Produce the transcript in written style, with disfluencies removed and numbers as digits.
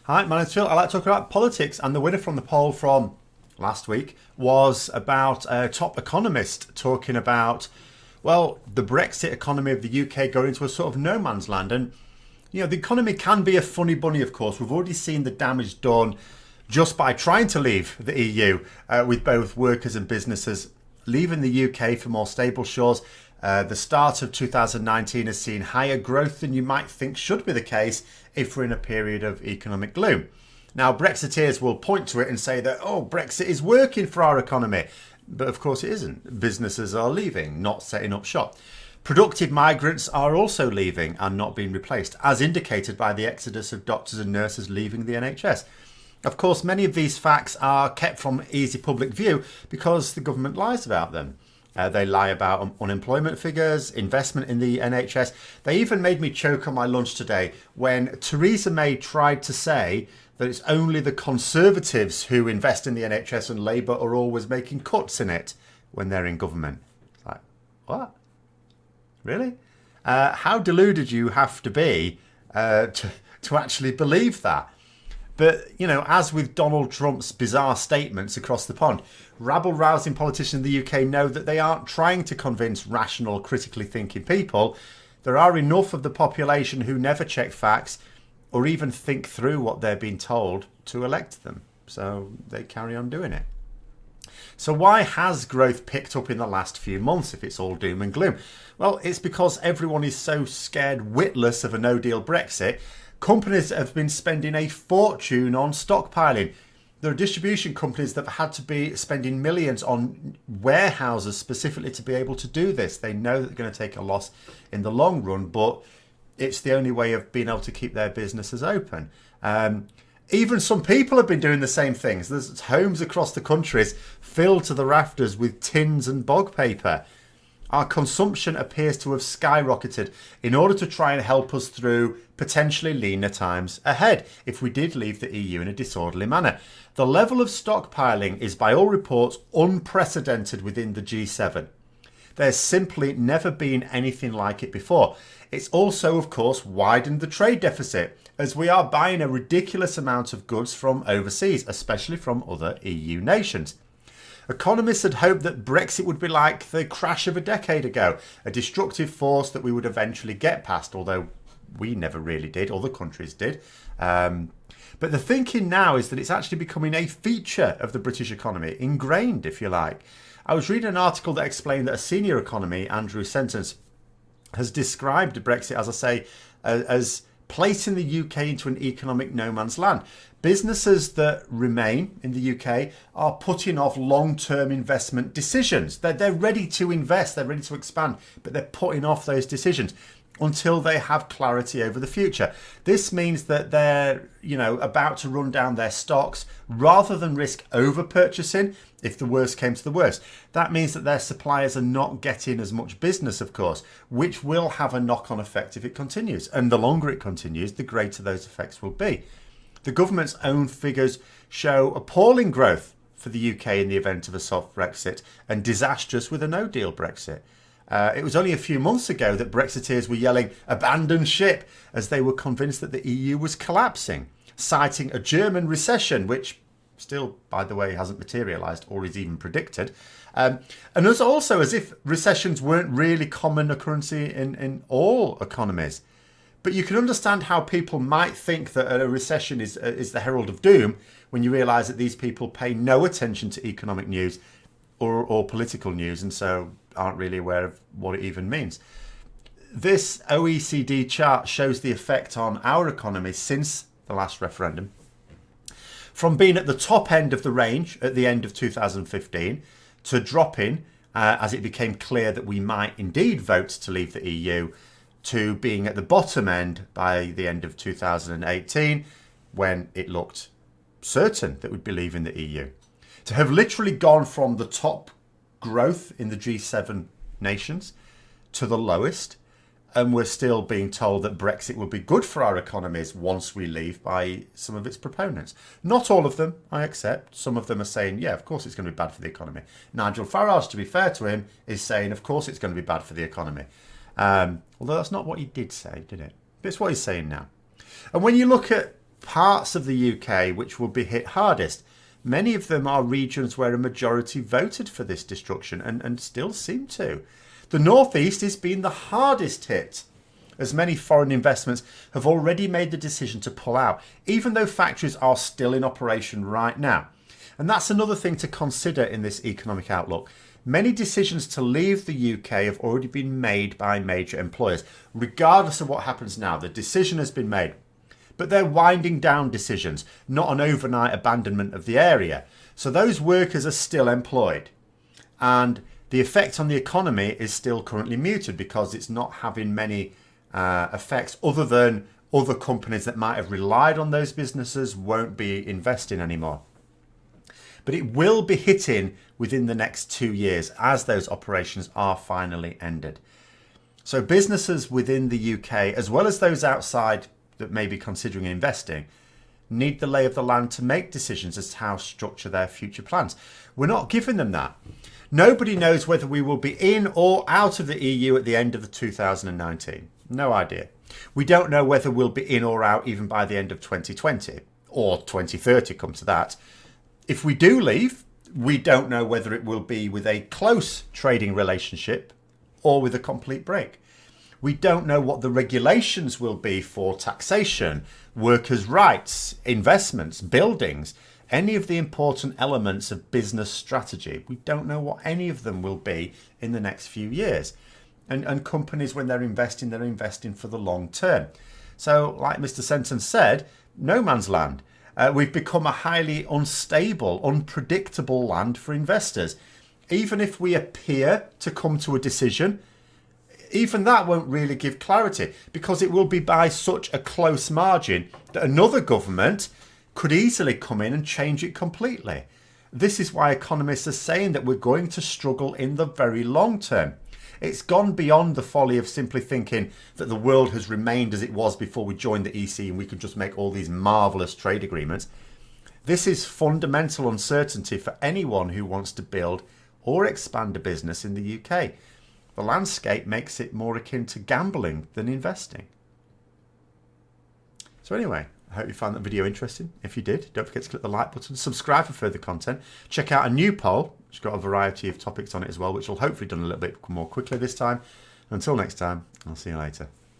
Hi, my name's Phil. I like to talk about politics, and the winner from the poll from last week was about a top economist talking about, well, the Brexit economy of the UK going into a sort of no man's land. And, the economy can be a funny bunny, of course. We've already seen the damage done just by trying to leave the EU, with both workers and businesses leaving the UK for more stable shores. The start of 2019 has seen higher growth than you might think should be the case if we're in a period of economic gloom. Now, Brexiteers will point to it and say that, Brexit is working for our economy. But of course it isn't. Businesses are leaving, not setting up shop. Productive migrants are also leaving and not being replaced, as indicated by the exodus of doctors and nurses leaving the NHS. Of course, many of these facts are kept from easy public view because the government lies about them. They lie about unemployment figures, investment in the NHS. They even made me choke on my lunch today when Theresa May tried to say that it's only the Conservatives who invest in the NHS and Labour are always making cuts in it when they're in government. It's like, what? Really? How deluded you have to be to actually believe that? But, as with Donald Trump's bizarre statements across the pond, rabble-rousing politicians in the UK know that they aren't trying to convince rational, critically thinking people. There are enough of the population who never check facts or even think through what they're being told to elect them. So they carry on doing it. So why has growth picked up in the last few months if it's all doom and gloom? Well, it's because everyone is so scared witless of a no-deal Brexit. Companies have been spending a fortune on stockpiling. There are distribution companies that have had to be spending millions on warehouses specifically to be able to do this. They know that they're going to take a loss in the long run, but it's the only way of being able to keep their businesses open. Even some people have been doing the same things. There's homes across the countries filled to the rafters with tins and bog paper. Our consumption appears to have skyrocketed in order to try and help us through potentially leaner times ahead if we did leave the EU in a disorderly manner. The level of stockpiling is by all reports unprecedented within the G7. There's simply never been anything like it before. It's also, of course, widened the trade deficit as we are buying a ridiculous amount of goods from overseas, especially from other EU nations. Economists had hoped that Brexit would be like the crash of a decade ago, a destructive force that we would eventually get past, although we never really did, other countries did. But the thinking now is that it's actually becoming a feature of the British economy, ingrained, if you like. I was reading an article that explained that a senior economist, Andrew Sentence, has described Brexit, as I say, as placing the UK into an economic no man's land. Businesses that remain in the UK are putting off long-term investment decisions. They're ready to invest, they're ready to expand, but they're putting off those decisions until they have clarity over the future. This means that they're, about to run down their stocks rather than risk over-purchasing if the worst came to the worst. That means that their suppliers are not getting as much business, of course, which will have a knock-on effect if it continues. And the longer it continues, the greater those effects will be. The government's own figures show appalling growth for the UK in the event of a soft Brexit and disastrous with a no-deal Brexit. It was only a few months ago that Brexiteers were yelling "abandon ship" as they were convinced that the EU was collapsing, citing a German recession, which still, by the way, hasn't materialised or is even predicted. And it's also as if recessions weren't really common occurrence in all economies. But you can understand how people might think that a recession is the herald of doom when you realise that these people pay no attention to economic news or political news, and so aren't really aware of what it even means. This OECD chart shows the effect on our economy since the last referendum. From being at the top end of the range at the end of 2015 to dropping as it became clear that we might indeed vote to leave the EU, to being at the bottom end by the end of 2018 when it looked certain that we'd be leaving the EU. To have literally gone from the top growth in the G7 nations to the lowest, and we're still being told that Brexit will be good for our economies once we leave by some of its proponents. Not all of them, I accept. Some of them are saying, yeah, of course it's going to be bad for the economy. Nigel Farage, to be fair to him, is saying, of course it's going to be bad for the economy. Although that's not what he did say, did it? But it's what he's saying now. And when you look at parts of the UK which will be hit hardest. Many of them are regions where a majority voted for this destruction and still seem to. The northeast has been the hardest hit, as many foreign investments have already made the decision to pull out, even though factories are still in operation right now. And that's another thing to consider in this economic outlook. Many decisions to leave the UK have already been made by major employers. Regardless of what happens now, the decision has been made. But they're winding down decisions, not an overnight abandonment of the area. So those workers are still employed. And the effect on the economy is still currently muted because it's not having many effects other than other companies that might have relied on those businesses won't be investing anymore. But it will be hitting within the next 2 years as those operations are finally ended. So businesses within the UK, as well as those outside that may be considering investing, need the lay of the land to make decisions as to how to structure their future plans. We're not giving them that. Nobody knows whether we will be in or out of the EU at the end of the 2019. No idea. We don't know whether we'll be in or out even by the end of 2020 or 2030, come to that. If we do leave, we don't know whether it will be with a close trading relationship or with a complete break. We don't know what the regulations will be for taxation, workers' rights, investments, buildings, any of the important elements of business strategy. We don't know what any of them will be in the next few years. And companies, when they're investing for the long term. So, like Mr. Senton said, no man's land. We've become a highly unstable, unpredictable land for investors. Even if we appear to come to a decision, even that won't really give clarity because it will be by such a close margin that another government could easily come in and change it completely. This is why economists are saying that we're going to struggle in the very long term. It's gone beyond the folly of simply thinking that the world has remained as it was before we joined the EC and we could just make all these marvellous trade agreements. This is fundamental uncertainty for anyone who wants to build or expand a business in the UK. The landscape makes it more akin to gambling than investing. So anyway, I hope you found that video interesting. If you did, don't forget to click the like button, subscribe for further content, check out a new poll, which has got a variety of topics on it as well, which will hopefully be done a little bit more quickly this time. Until next time, I'll see you later.